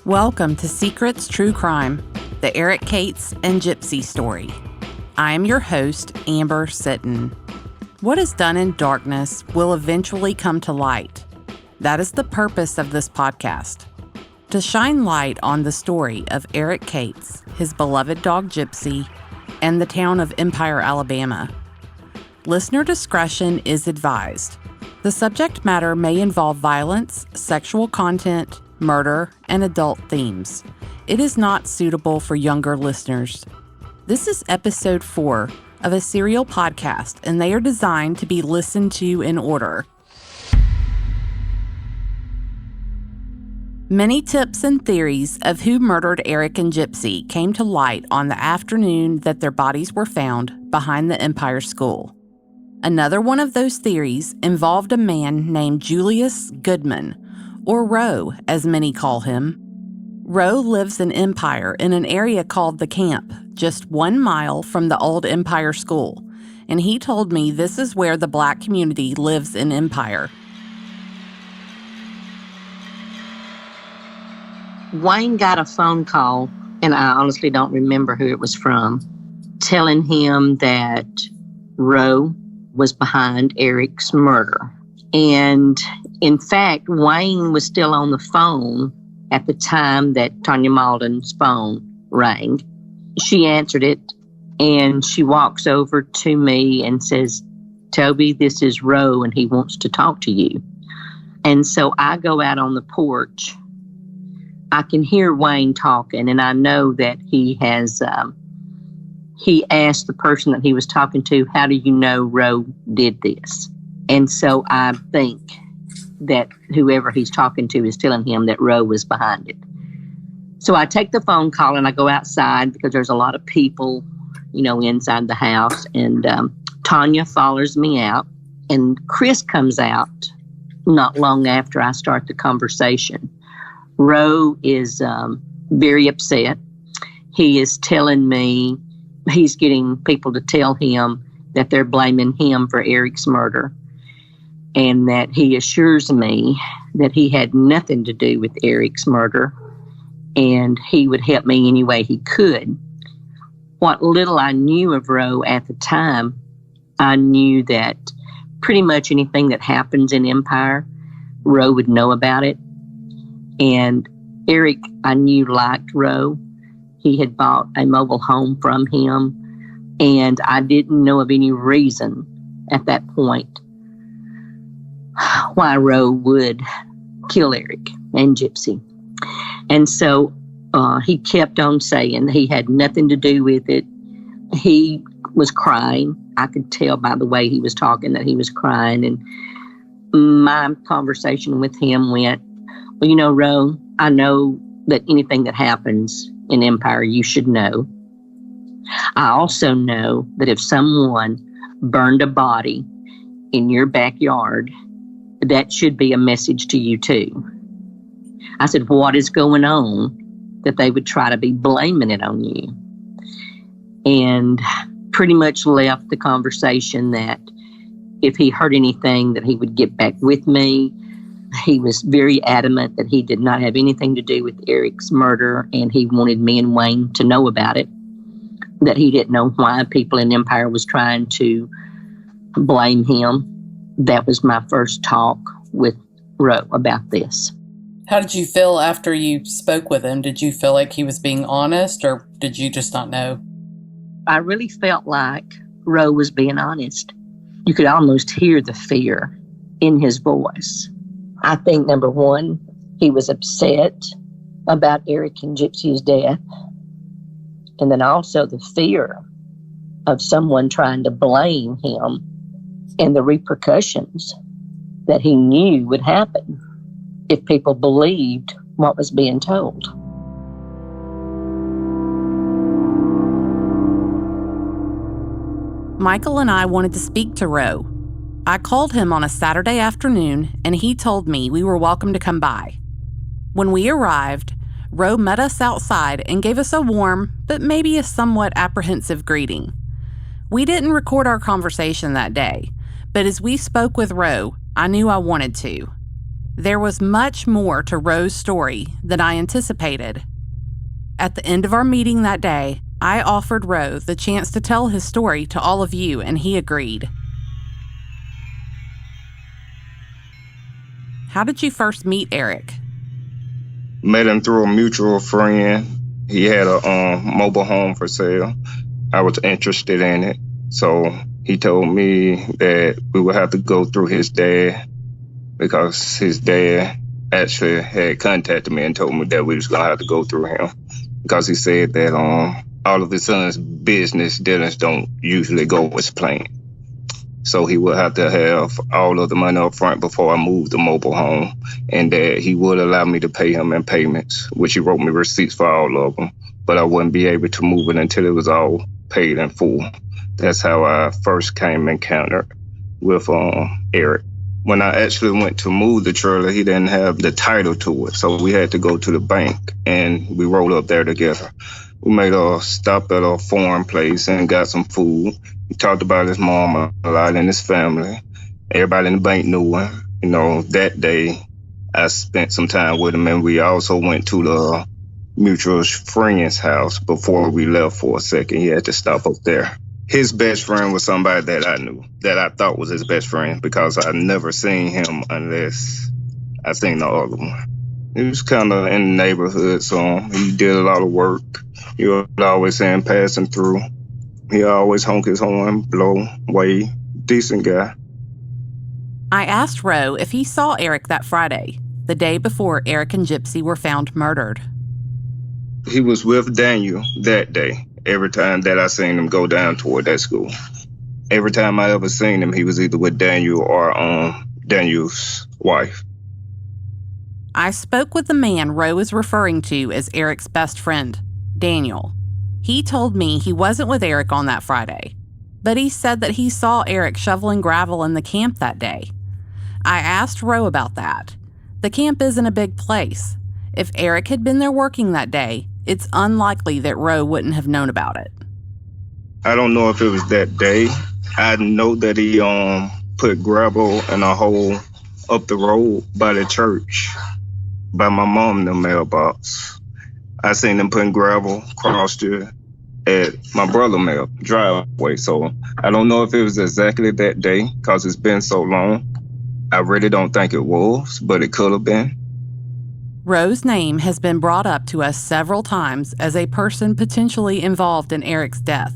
Welcome to Secrets True Crime, the Eric Cates and Gypsy story. I am your host, Amber Sitton. What is done in darkness will eventually come to light. That is the purpose of this podcast. To shine light on the story of Eric Cates, his beloved dog Gypsy, and the town of Empire, Alabama. Listener discretion is advised. The subject matter may involve violence, sexual content, murder, and adult themes. It is not suitable for younger listeners. This is episode 4 of a serial podcast, and they are designed to be listened to in order. Many tips and theories of who murdered Eric and Gypsy came to light on the afternoon that their bodies were found behind the Empire School. Another one of those theories involved a man named Julius Goodman, or Roe, as many call him. Roe lives in Empire in an area called The Camp, just 1 mile from the old Empire School, and he told me this is where the Black community lives in Empire. Wayne got a phone call, and I honestly don't remember who it was from, telling him that Roe was behind Eric's murder. And in fact, Wayne was still on the phone at the time that Tanya Malden's phone rang. She answered it, and she walks over to me and says, "Toby, this is Roe, and he wants to talk to you." And so I go out on the porch. I can hear Wayne talking, and I know that he has, he asked the person that he was talking to, "How do you know Roe did this?" And so I think that whoever he's talking to is telling him that Roe was behind it. So I take the phone call and I go outside because there's a lot of people, inside the house. And Tanya follows me out, and Chris comes out not long after I start the conversation. Roe is very upset. He is telling me, he's getting people to tell him that they're blaming him for Eric's murder, and that he assures me that he had nothing to do with Eric's murder, and he would help me any way he could. What little I knew of Roe at the time, I knew that pretty much anything that happens in Empire, Roe would know about it. And Eric, I knew, liked Roe. He had bought a mobile home from him, and I didn't know of any reason at that point why Roe would kill Eric and Gypsy. And so he kept on saying he had nothing to do with it. He was crying. I could tell by the way he was talking that he was crying. And my conversation with him went, "Well, Roe, I know that anything that happens in Empire, you should know. I also know that if someone burned a body in your backyard, that should be a message to you too." I said, "What is going on that they would try to be blaming it on you?" And pretty much left the conversation that if he heard anything, that he would get back with me. He was very adamant that he did not have anything to do with Eric's murder, and he wanted me and Wayne to know about it, that he didn't know why people in Empire was trying to blame him. That was my first talk with Roe about this. How did you feel after you spoke with him? Did you feel like he was being honest, or did you just not know? I really felt like Roe was being honest. You could almost hear the fear in his voice. I think, number one, he was upset about Eric and Gypsy's death. And then also the fear of someone trying to blame him and the repercussions that he knew would happen if people believed what was being told. Michael and I wanted to speak to Roe. I called him on a Saturday afternoon, and he told me we were welcome to come by. When we arrived, Roe met us outside and gave us a warm, but maybe a somewhat apprehensive greeting. We didn't record our conversation that day, but as we spoke with Roe, I knew I wanted to. There was much more to Roe's story than I anticipated. At the end of our meeting that day, I offered Roe the chance to tell his story to all of you, and he agreed. How did you first meet Eric? Met him through a mutual friend. He had a mobile home for sale. I was interested in it. So he told me that we would have to go through his dad because his dad actually had contacted me and told me that we was going to have to go through him because he said that all of his son's business dealings don't usually go as planned. So he would have to have all of the money up front before I moved the mobile home, and that he would allow me to pay him in payments, which he wrote me receipts for all of them, but I wouldn't be able to move it until it was all paid in full. That's how I first came encountered with Eric. When I actually went to move the trailer, he didn't have the title to it, so we had to go to the bank, and we rolled up there together. We made a stop at a foreign place and got some food. He talked about his mom a lot and his family. Everybody in the bank knew him. That day I spent some time with him, and we also went to the mutual friend's house before we left for a second. He had to stop up there. His best friend was somebody that I knew, that I thought was his best friend, because I never seen him unless I seen the other one. He was kind of in the neighborhood, so he did a lot of work. He would always saying passing through. He always honk his horn, blow, wave. Decent guy. I asked Roe if he saw Eric that Friday, the day before Eric and Gypsy were found murdered. He was with Daniel that day, every time that I seen him go down toward that school. Every time I ever seen him, he was either with Daniel or Daniel's wife. I spoke with the man Roe is referring to as Eric's best friend, Daniel. He told me he wasn't with Eric on that Friday, but he said that he saw Eric shoveling gravel in the camp that day. I asked Roe about that. The camp isn't a big place. If Eric had been there working that day, it's unlikely that Roe wouldn't have known about it. I don't know if it was that day. I know that he put gravel in a hole up the road by the church, by my mom in the mailbox. I seen them putting gravel across there at my brother's driveway. So I don't know if it was exactly that day because it's been so long. I really don't think it was, but it could have been. Roe's name has been brought up to us several times as a person potentially involved in Eric's death.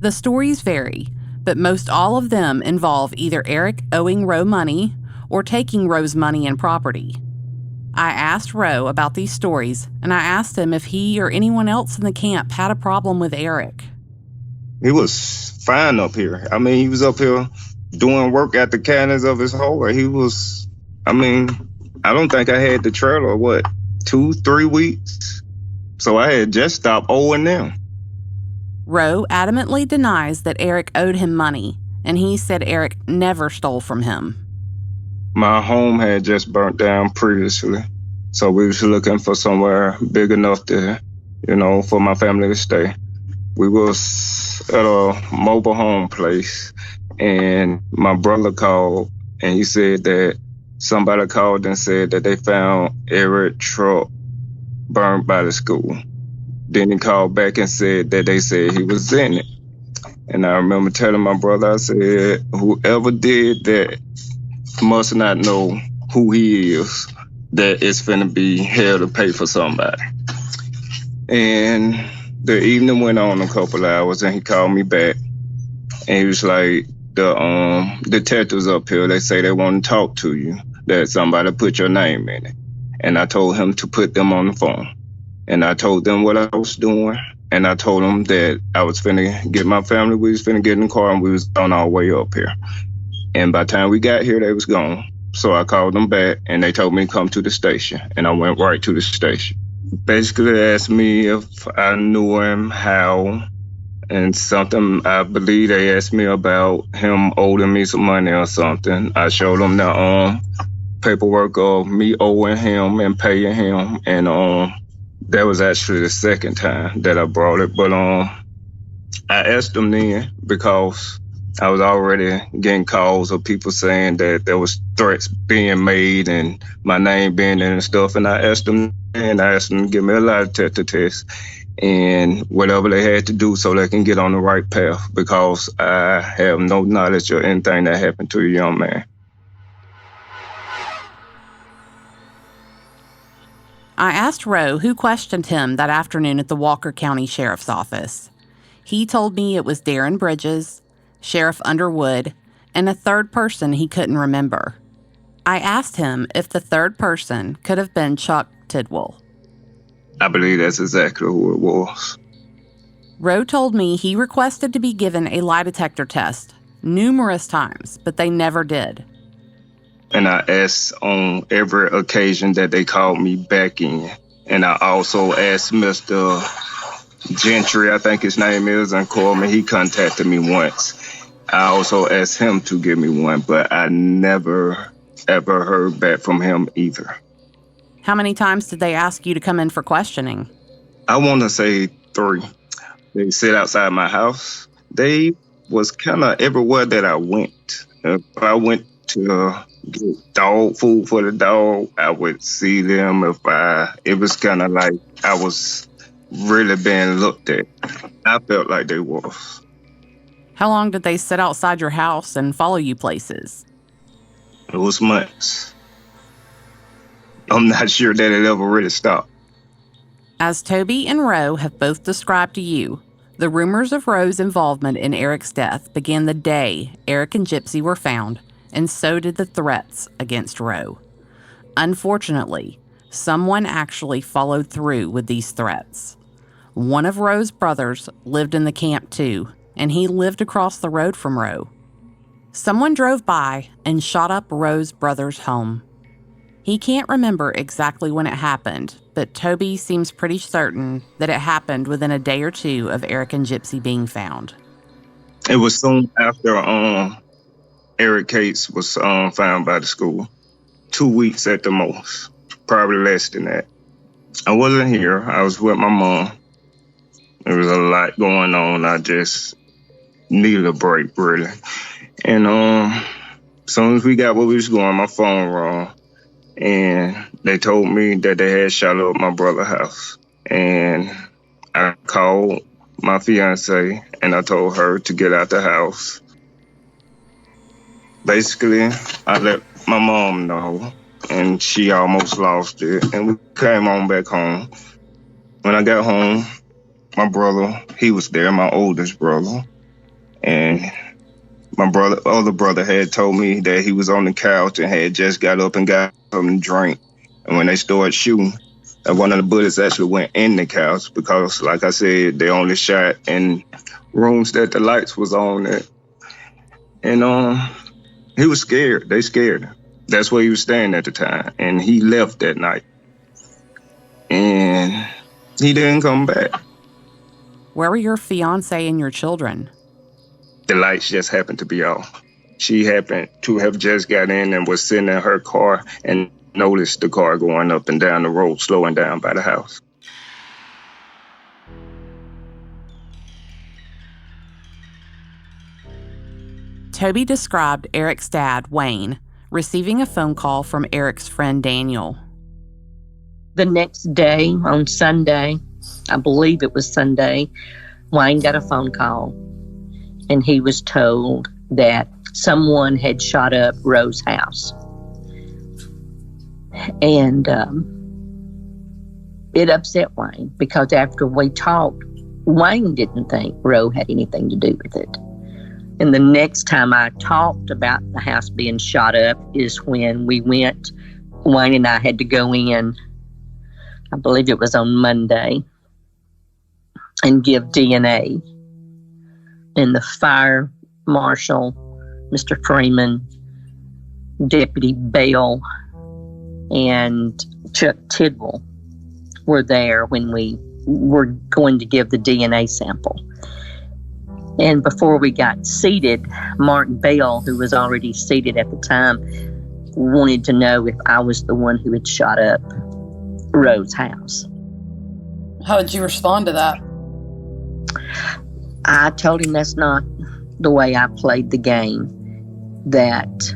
The stories vary, but most all of them involve either Eric owing Roe money or taking Roe's money and property. I asked Roe about these stories, and I asked him if he or anyone else in the camp had a problem with Eric. He was fine up here. He was up here doing work at the cannons of his hole. I don't think I had the trailer, 2-3 weeks? So I had just stopped owing them. Roe adamantly denies that Eric owed him money, and he said Eric never stole from him. My home had just burnt down previously, so we was looking for somewhere big enough to, for my family to stay. We was at a mobile home place, and my brother called, and he said that somebody called and said that they found Eric's truck burned by the school. Then he called back and said that they said he was in it. And I remember telling my brother, I said, whoever did that must not know who he is, that it's finna be hell to pay for somebody. And the evening went on a couple hours, and he called me back, and he was like, the detectives up here, they say they want to talk to you, that somebody put your name in it. And I told him to put them on the phone. And I told them what I was doing, and I told them that I was finna get my family, we was finna get in the car, and we was on our way up here. And by the time we got here, they was gone. So I called them back, and they told me to come to the station. And I went right to the station. Basically, they asked me if I knew him, how, and something. I believe they asked me about him owing me some money or something. I showed them the paperwork of me owing him and paying him. And that was actually the second time that I brought it. But I asked them then because I was already getting calls of people saying that there was threats being made and my name being in and stuff. And I asked them to give me a lie detector test and whatever they had to do so they can get on the right path, because I have no knowledge of anything that happened to a young man. I asked Roe who questioned him that afternoon at the Walker County Sheriff's Office. He told me it was Darren Bridges, Sheriff Underwood, and a third person he couldn't remember. I asked him if the third person could have been Chuck Tidwell. I believe that's exactly who it was. Roe told me he requested to be given a lie detector test numerous times, but they never did. And I asked on every occasion that they called me back in. And I also asked Mr. Gentry, I think his name is, in Coleman. He contacted me once. I also asked him to give me one, but I never, ever heard back from him either. How many times did they ask you to come in for questioning? I want to say 3. They sit outside my house. They was kind of everywhere that I went. If I went to get dog food for the dog, I would see them. It was kind of like I was really being looked at. I felt like they was. How long did they sit outside your house and follow you places? It was months. I'm not sure that it ever really stopped. As Toby and Roe have both described to you, the rumors of Roe's involvement in Eric's death began the day Eric and Gypsy were found, and so did the threats against Roe. Unfortunately, someone actually followed through with these threats. One of Roe's brothers lived in the camp too, and he lived across the road from Roe. Someone drove by and shot up Roe's brother's home. He can't remember exactly when it happened, but Toby seems pretty certain that it happened within a day or two of Eric and Gypsy being found. It was soon after Eric Cates was found by the school. 2 weeks at the most, probably less than that. I wasn't here. I was with my mom. There was a lot going on. I just needed a break, really. And as soon as we got where we was going, my phone rang. And they told me that they had shot up my brother's house. And I called my fiance and I told her to get out the house. Basically, I let my mom know, and she almost lost it. And we came on back home. When I got home, my brother, he was there, my oldest brother. And my other brother had told me that he was on the couch and had just got up and got something to drink. And when they started shooting, one of the bullets actually went in the couch because, like I said, they only shot in rooms that the lights was on. And he was scared. They scared him. That's where he was staying at the time. And he left that night. And he didn't come back. Where were your fiance and your children? The lights just happened to be off. She happened to have just got in and was sitting in her car and noticed the car going up and down the road, slowing down by the house. Toby described Eric's dad, Wayne, receiving a phone call from Eric's friend, Daniel. The next day, on Sunday, I believe it was Sunday, Wayne got a phone call, and he was told that someone had shot up Roe's house. And it upset Wayne because after we talked, Wayne didn't think Roe had anything to do with it. And the next time I talked about the house being shot up is when we went, Wayne and I had to go in, I believe it was on Monday, and give DNA. And the fire marshal, Mr. Freeman, Deputy Bell, and Chuck Tidwell were there when we were going to give the DNA sample. And before we got seated, Mark Bell, who was already seated at the time, wanted to know if I was the one who had shot up Roe's house. How did you respond to that? I told him that's not the way I played the game that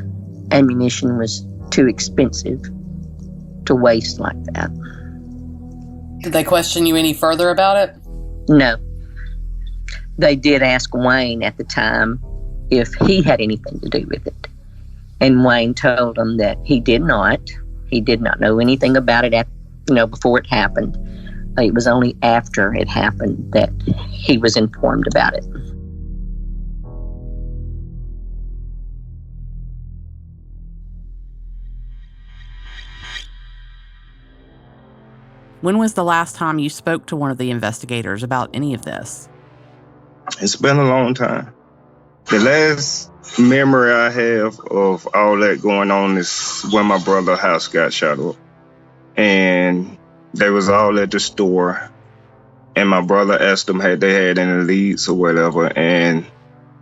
ammunition was too expensive to waste like that. Did they question you any further about it? No. They did ask Wayne at the time if he had anything to do with it. And Wayne told them that he did not. He did not know anything about it before it happened. It was only after it happened that he was informed about it. When was the last time you spoke to one of the investigators about any of this? It's been a long time. The last memory I have of all that going on is when my brother's house got shot up. And they was all at the store. And my brother asked them had they had any leads or whatever. And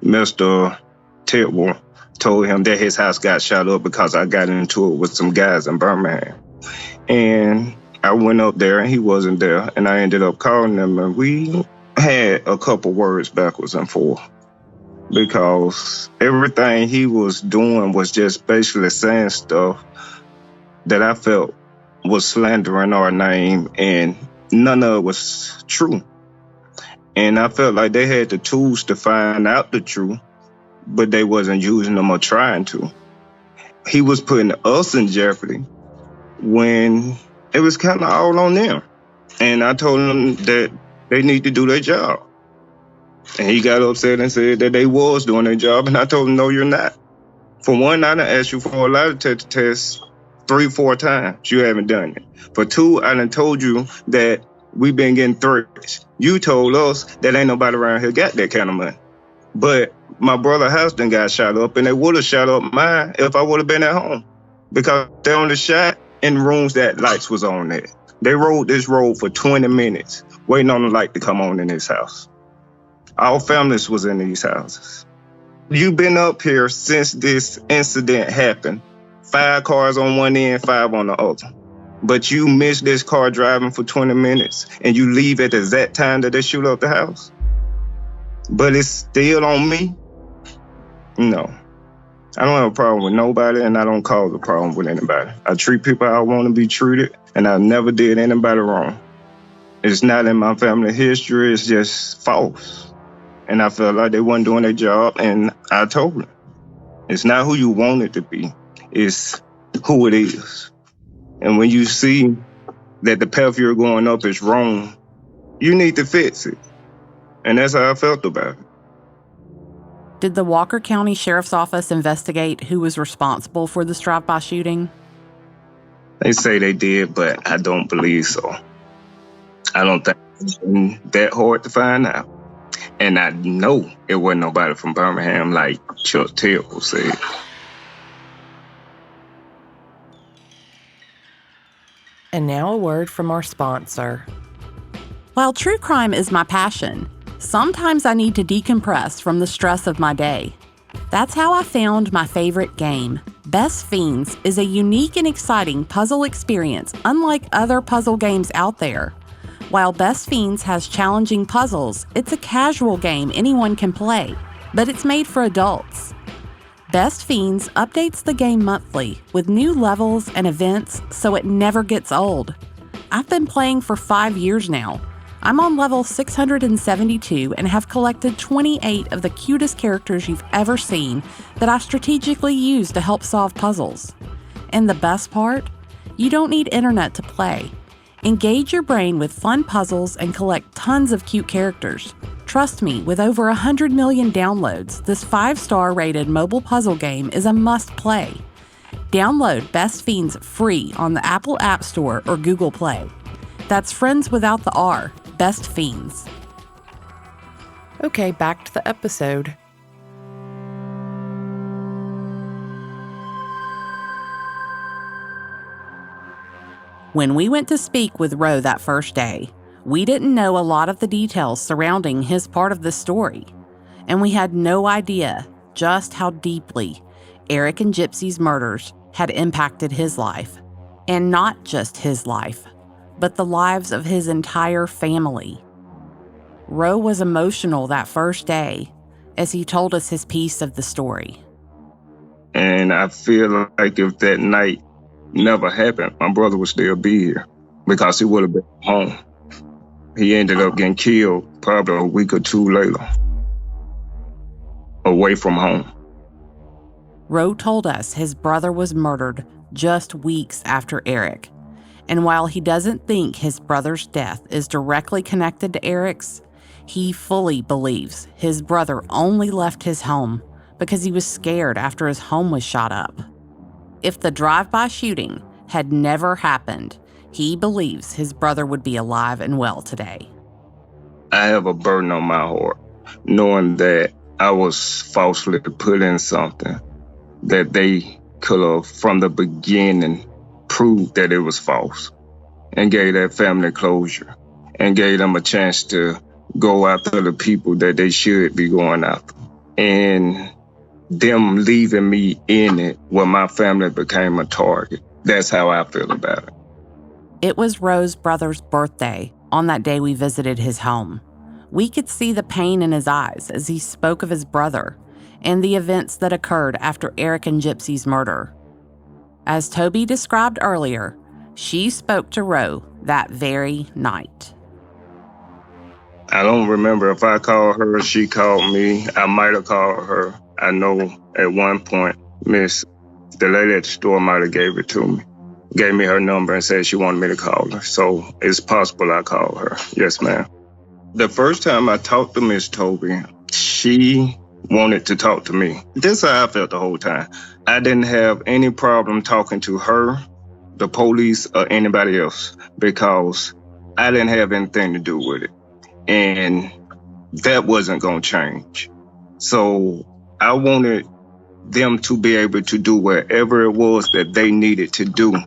Mr. Tidwell told him that his house got shot up because I got into it with some guys in Birmingham. And I went up there and he wasn't there. And I ended up calling him and we had a couple words backwards and forth. Because everything he was doing was just basically saying stuff that I felt was slandering our name, and none of it was true. And I felt like they had the tools to find out the truth, but they wasn't using them or trying to. He was putting us in jeopardy when it was kind of all on them. And I told them that they need to do their job. And he got upset and said that they was doing their job, and I told him, no, you're not. For one, I done asked you for a lie detector test 3-4 times. You haven't done it. For two, I done told you that we've been getting threats. You told us that ain't nobody around here got that kind of money. But my brother's house done got shot up, and they would have shot up mine if I would have been at home. Because they only shot in rooms that lights was on there. They rode this road for 20 minutes, waiting on the light to come on in this house. Our families was in these houses. You've been up here since this incident happened. 5 cars on one end, 5 on the other. But you missed this car driving for 20 minutes and you leave at the exact time that they shoot up the house? But it's still on me? No. I don't have a problem with nobody and I don't cause a problem with anybody. I treat people how I want to be treated and I never did anybody wrong. It's not in my family history, it's just false. And I felt like they wasn't doing their job, and I told them. It's not who you want it to be. It's who it is. And when you see that the path you're going up is wrong, you need to fix it. And that's how I felt about it. Did the Walker County Sheriff's Office investigate who was responsible for this drive-by shooting? They say they did, but I don't believe so. I don't think it's that hard to find out. And I know it wasn't nobody from Birmingham like Chuck Tidwell said. And now a word from our sponsor. While true crime is my passion, sometimes I need to decompress from the stress of my day. That's how I found my favorite game. Best Fiends is a unique and exciting puzzle experience unlike other puzzle games out there. While Best Fiends has challenging puzzles, it's a casual game anyone can play, but it's made for adults. Best Fiends updates the game monthly with new levels and events so it never gets old. I've been playing for 5 years now. I'm on level 672 and have collected 28 of the cutest characters you've ever seen that I strategically use to help solve puzzles. And the best part? You don't need internet to play. Engage your brain with fun puzzles and collect tons of cute characters. Trust me, with over 100 million downloads, this 5-star rated mobile puzzle game is a must-play. Download Best Fiends free on the Apple App Store or Google Play. That's friends without the R, Best Fiends. Okay, back to the episode. When we went to speak with Roe that first day, we didn't know a lot of the details surrounding his part of the story, and we had no idea just how deeply Eric and Gypsy's murders had impacted his life. And not just his life, but the lives of his entire family. Roe was emotional that first day, as he told us his piece of the story. And I feel like if that night never happened, my brother would still be here because he would have been home. He ended up getting killed probably a week or two later, away from home. Roe told us his brother was murdered just weeks after Eric. And while he doesn't think his brother's death is directly connected to Eric's, he fully believes his brother only left his home because he was scared after his home was shot up. If the drive-by shooting had never happened, he believes his brother would be alive and well today. I have a burden on my heart, knowing that I was falsely put in something that they could have, from the beginning, proved that it was false and gave that family closure and gave them a chance to go after the people that they should be going after. And them leaving me in it when my family became a target. That's how I feel about it. It was Roe's brother's birthday on that day we visited his home. We could see the pain in his eyes as he spoke of his brother and the events that occurred after Eric and Gypsy's murder. As Toby described earlier, she spoke to Roe that very night. I don't remember if I called her or she called me. I might have called her. I know at one point, the lady at the store might have gave it to me. Gave me her number and said she wanted me to call her. So it's possible I called her. Yes, ma'am. The first time I talked to Miss Toby, she wanted to talk to me. This is how I felt the whole time. I didn't have any problem talking to her, the police, or anybody else because I didn't have anything to do with it. And that wasn't going to change. So I wanted them to be able to do whatever it was that they needed to do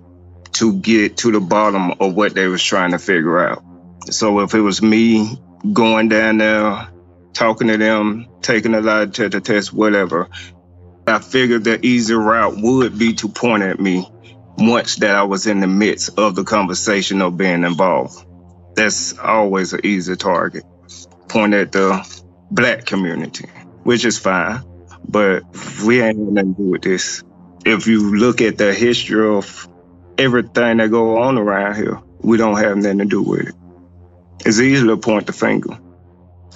to get to the bottom of what they was trying to figure out. So if it was me going down there, talking to them, taking a lie detector test, whatever, I figured the easy route would be to point at me once that I was in the midst of the conversation of being involved. That's always an easy target. Point at the Black community, which is fine, but we ain't got nothing to do with this. If you look at the history of everything that go on around here, we don't have nothing to do with it. It's easy to point the finger.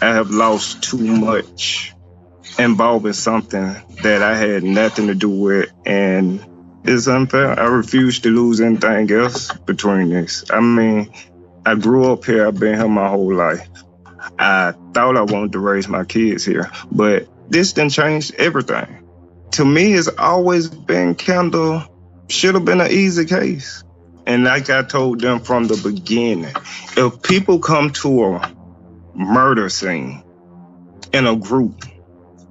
I have lost too much involving something that I had nothing to do with, and it's unfair. I refuse to lose anything else between this. I mean, I grew up here. I've been here my whole life. I thought I wanted to raise my kids here, but this done changed everything. To me, it's always been should have been an easy case. And like I told them from the beginning, if people come to a murder scene in a group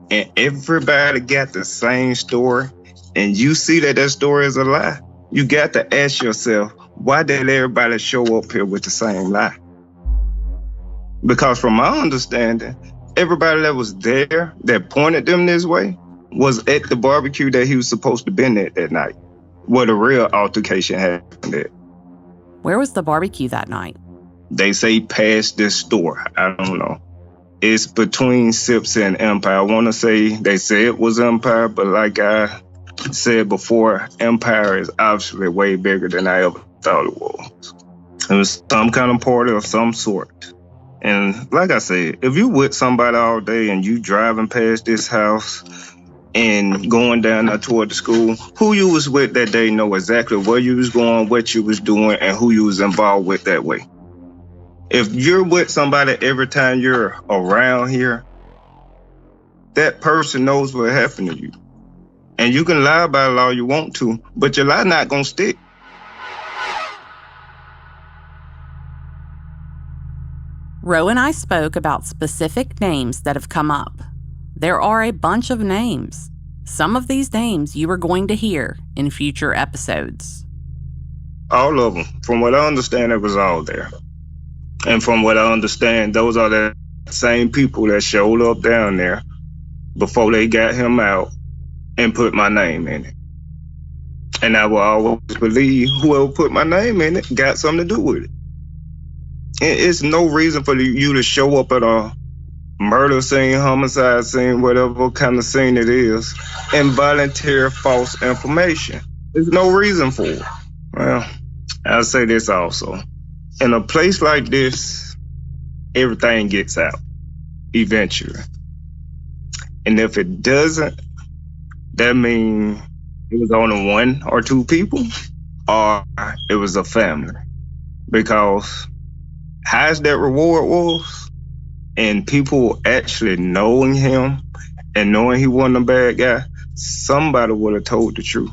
and everybody got the same story and you see that story is a lie, you got to ask yourself, why did everybody show up here with the same lie? Because from my understanding, everybody that was there that pointed them this way was at the barbecue that he was supposed to been at that night, where the real altercation happened at. Where was the barbecue that night? They say past this store. I don't know. It's between Sips and Empire. I want to say they say it was Empire, but like I said before, Empire is obviously way bigger than I ever thought it was. It was some kind of party of some sort. And like I said, if you with somebody all day and you driving past this house and going down there toward the school, who you was with that day know exactly where you was going, what you was doing, and who you was involved with that way. If you're with somebody every time you're around here, that person knows what happened to you. And you can lie about it all you want to, but your lie not gonna stick. Roe and I spoke about specific names that have come up. There are a bunch of names. Some of these names you are going to hear in future episodes. All of them. From what I understand, it was all there. And from what I understand, those are the same people that showed up down there before they got him out and put my name in it. And I will always believe whoever put my name in it got something to do with it. It's no reason for you to show up at a murder scene, homicide scene, whatever kind of scene it is, involuntary false information. There's no reason for it. Well, I'll say this also. In a place like this, everything gets out eventually. And if it doesn't, that means it was only one or two people, or it was a family. Because how's that reward was, and people actually knowing him and knowing he wasn't a bad guy, somebody would have told the truth.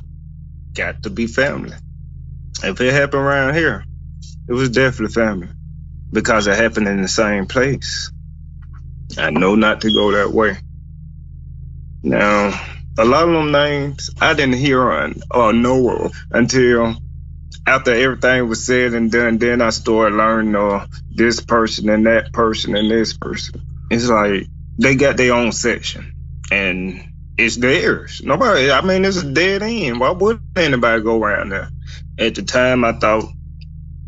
Got to be family. If it happened around here, it was definitely family because it happened in the same place. I know not to go that way. Now, a lot of them names I didn't hear or know of until after everything was said and done. Then I started learning this person and that person and this person. It's like they got their own section and it's theirs. Nobody, I mean, it's a dead end. Why would anybody go around there? At the time, I thought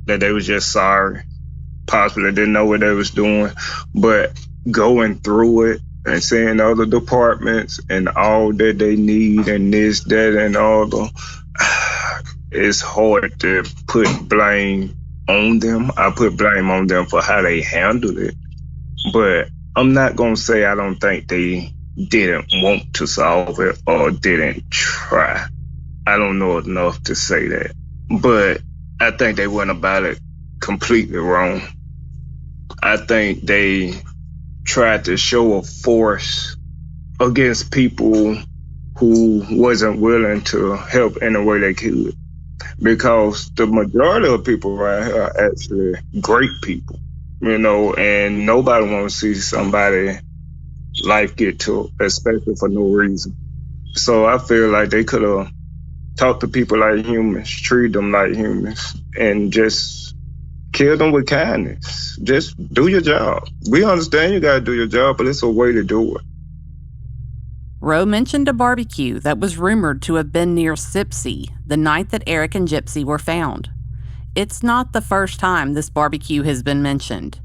that they was just sorry, possibly didn't know what they was doing, but going through it and seeing other departments and all that they need and this, that, and all the, it's hard to put blame on them. I put blame on them for how they handled it, but I'm not gonna say I don't think they didn't want to solve it or didn't try. I don't know enough to say that, but I think they went about it completely wrong. I think they tried to show a force against people who wasn't willing to help in the way they could. Because the majority of people around here are actually great people, and nobody wants to see somebody life get took, especially for no reason. So I feel like they could have talked to people like humans, treat them like humans, and just kill them with kindness. Just do your job. We understand you gotta do your job, but it's a way to do it. Roe mentioned a barbecue that was rumored to have been near Gypsy the night that Eric and Gypsy were found. It's not the first time this barbecue has been mentioned.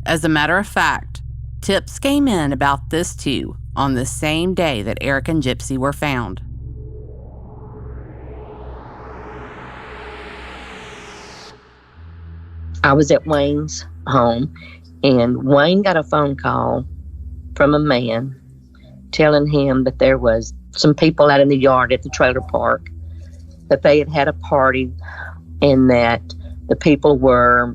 As a matter of fact, tips came in about this too on the same day that Eric and Gypsy were found. I was at Wayne's home, and Wayne got a phone call from a man telling him that there was some people out in the yard at the trailer park, that they had had a party, and that the people were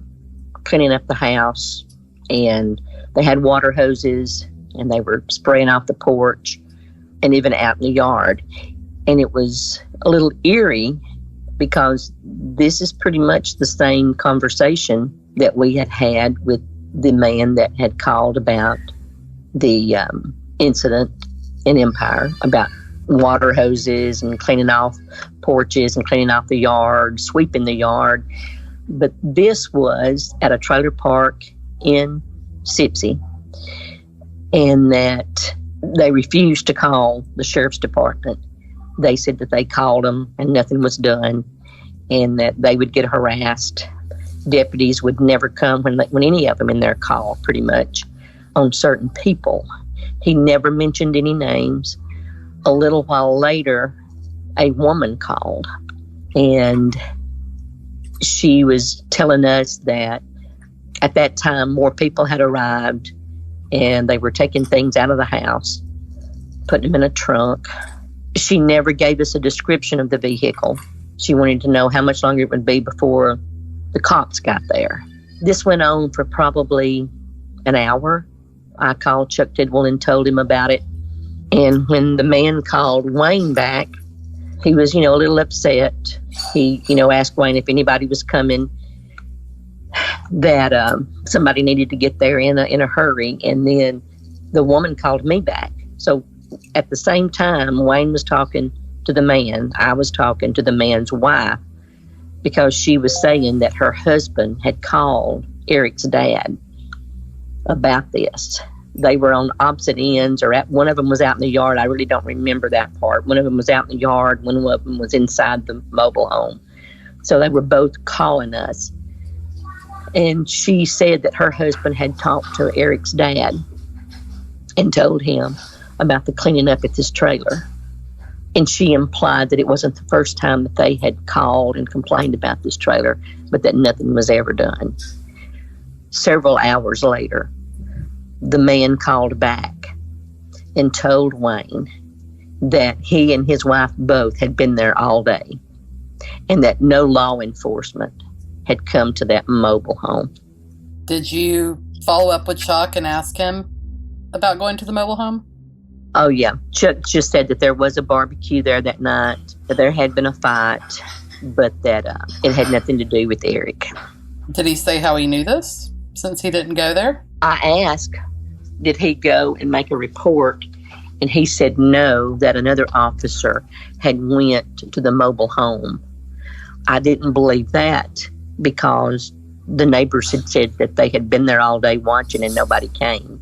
cleaning up the house, and they had water hoses, and they were spraying off the porch and even out in the yard. And it was a little eerie because this is pretty much the same conversation that we had had with the man that had called about the incident in Empire, about water hoses and cleaning off porches and cleaning off the yard, sweeping the yard. But this was at a trailer park in Gypsy, and that they refused to call the sheriff's department. They said that they called them and nothing was done, and that they would get harassed. Deputies would never come when any of them in their call, pretty much, on certain people. He never mentioned any names. A little while later, a woman called, and she was telling us that at that time more people had arrived and they were taking things out of the house, putting them in a trunk. She never gave us a description of the vehicle. She wanted to know how much longer it would be before the cops got there. This went on for probably an hour. I called Chuck Tidwell and told him about it. And when the man called Wayne back, he was, a little upset. He, asked Wayne if anybody was coming, that somebody needed to get there in a hurry. And then the woman called me back. So at the same time, Wayne was talking to the man. I was talking to the man's wife, because she was saying that her husband had called Eric's dad about this. They were on opposite ends, or one of them was out in the yard. I really don't remember that part. One of them was out in the yard. One of them was inside the mobile home. So they were both calling us. And she said that her husband had talked to Eric's dad and told him about the cleaning up at this trailer. And she implied that it wasn't the first time that they had called and complained about this trailer, but that nothing was ever done. Several hours later, the man called back and told Wayne that he and his wife both had been there all day and that no law enforcement had come to that mobile home. Did you follow up with Chuck and ask him about going to the mobile home? Oh, yeah. Chuck just said that there was a barbecue there that night, that there had been a fight, but that it had nothing to do with Eric. Did he say how he knew this, since he didn't go there? I asked, did he go and make a report? And he said no, that another officer had went to the mobile home. I didn't believe that because the neighbors had said that they had been there all day watching and nobody came.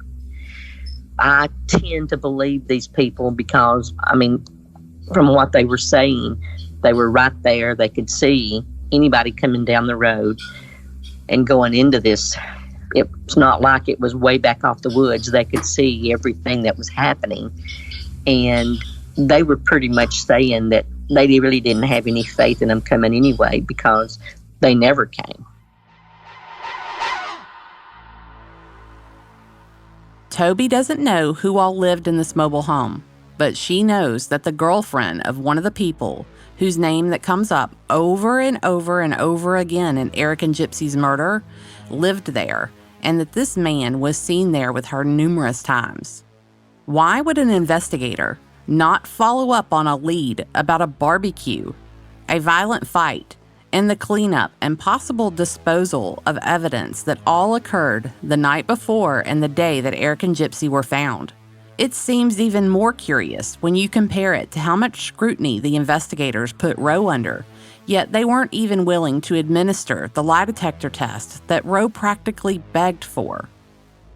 I tend to believe these people because, from what they were saying, they were right there. They could see anybody coming down the road and going into this. It's not like it was way back off the woods. They could see everything that was happening. And they were pretty much saying that they really didn't have any faith in them coming anyway because they never came. Toby doesn't know who all lived in this mobile home, but she knows that the girlfriend of one of the people whose name that comes up over and over and over again in Eric and Gypsy's murder lived there, and that this man was seen there with her numerous times. Why would an investigator not follow up on a lead about a barbecue, a violent fight, and the cleanup and possible disposal of evidence that all occurred the night before and the day that Eric and Gypsy were found? It seems even more curious when you compare it to how much scrutiny the investigators put Roe under, yet they weren't even willing to administer the lie detector test that Roe practically begged for.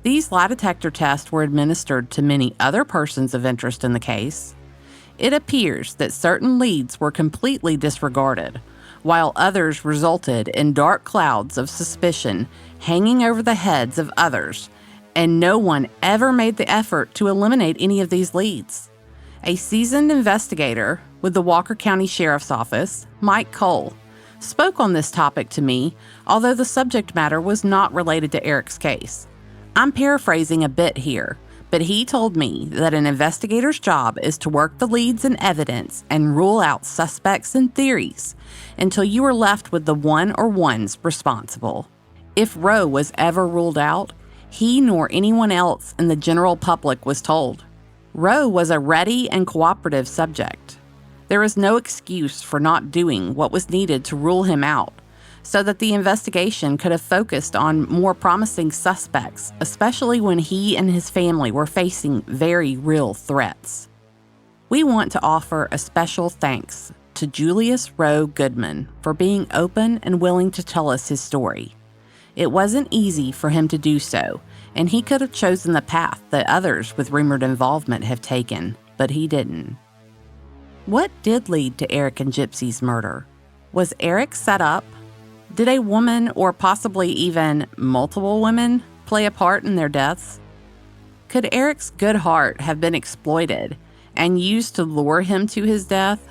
These lie detector tests were administered to many other persons of interest in the case. It appears that certain leads were completely disregarded, while others resulted in dark clouds of suspicion hanging over the heads of others, and no one ever made the effort to eliminate any of these leads. A seasoned investigator with the Walker County Sheriff's Office, Mike Cole, spoke on this topic to me, although the subject matter was not related to Eric's case. I'm paraphrasing a bit here, but he told me that an investigator's job is to work the leads and evidence and rule out suspects and theories until you are left with the one or ones responsible. If Roe was ever ruled out, he nor anyone else in the general public was told. Roe was a ready and cooperative subject. There is no excuse for not doing what was needed to rule him out, so that the investigation could have focused on more promising suspects, especially when he and his family were facing very real threats. We want to offer a special thanks to Julius Roe Goodman for being open and willing to tell us his story. It wasn't easy for him to do so, and he could have chosen the path that others with rumored involvement have taken, but he didn't. What did lead to Eric and Gypsy's murder? Was Eric set up? Did a woman, or possibly even multiple women, play a part in their deaths? Could Eric's good heart have been exploited and used to lure him to his death?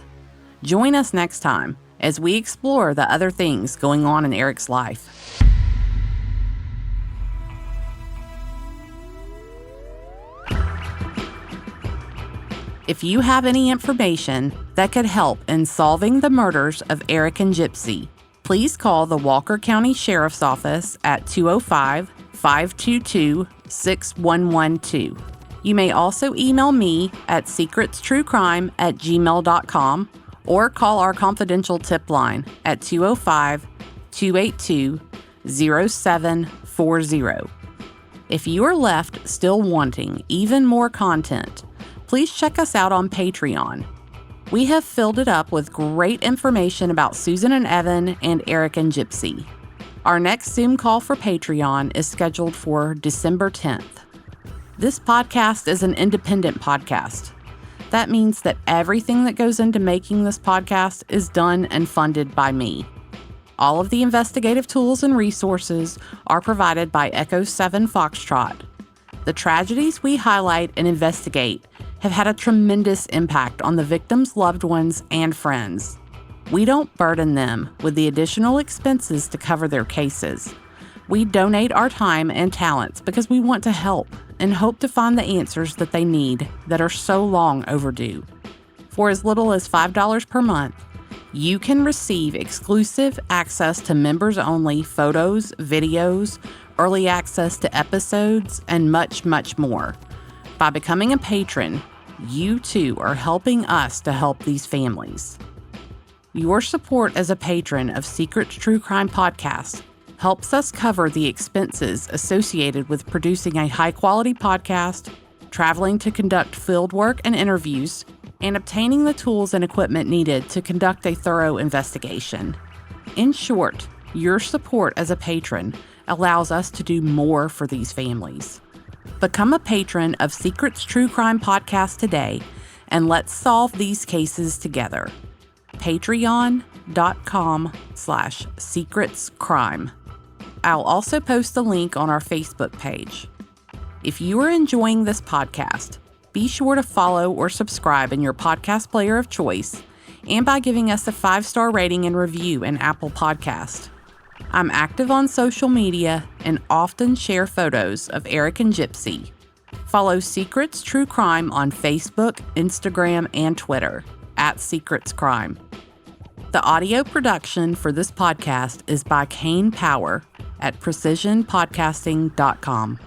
Join us next time as we explore the other things going on in Eric's life. If you have any information that could help in solving the murders of Eric and Gypsy, please call the Walker County Sheriff's Office at 205-522-6112. You may also email me at secretstruecrime@gmail.com or call our confidential tip line at 205-282-0740. If you are left still wanting even more content, please check us out on Patreon. We have filled it up with great information about Susan and Evan and Eric and Gypsy. Our next Zoom call for Patreon is scheduled for December 10th. This podcast is an independent podcast. That means that everything that goes into making this podcast is done and funded by me. All of the investigative tools and resources are provided by Echo 7 Foxtrot. The tragedies we highlight and investigate have had a tremendous impact on the victims' loved ones and friends. We don't burden them with the additional expenses to cover their cases. We donate our time and talents because we want to help and hope to find the answers that they need that are so long overdue. For as little as $5 per month, you can receive exclusive access to members-only photos, videos, early access to episodes, and much, much more. By becoming a patron, you too are helping us to help these families. Your support as a patron of Secrets True Crime Podcast helps us cover the expenses associated with producing a high-quality podcast, traveling to conduct field work and interviews, and obtaining the tools and equipment needed to conduct a thorough investigation. In short, your support as a patron allows us to do more for these families. Become a patron of Secrets True Crime Podcast today, and let's solve these cases together. Patreon.com/secretscrime. I'll also post the link on our Facebook page. If you are enjoying this podcast, be sure to follow or subscribe in your podcast player of choice and by giving us a 5-star rating and review in Apple Podcast. I'm active on social media and often share photos of Eric and Gypsy. Follow Secrets True Crime on Facebook, Instagram, and Twitter @SecretsCrime. The audio production for this podcast is by Kane Power at precisionpodcasting.com.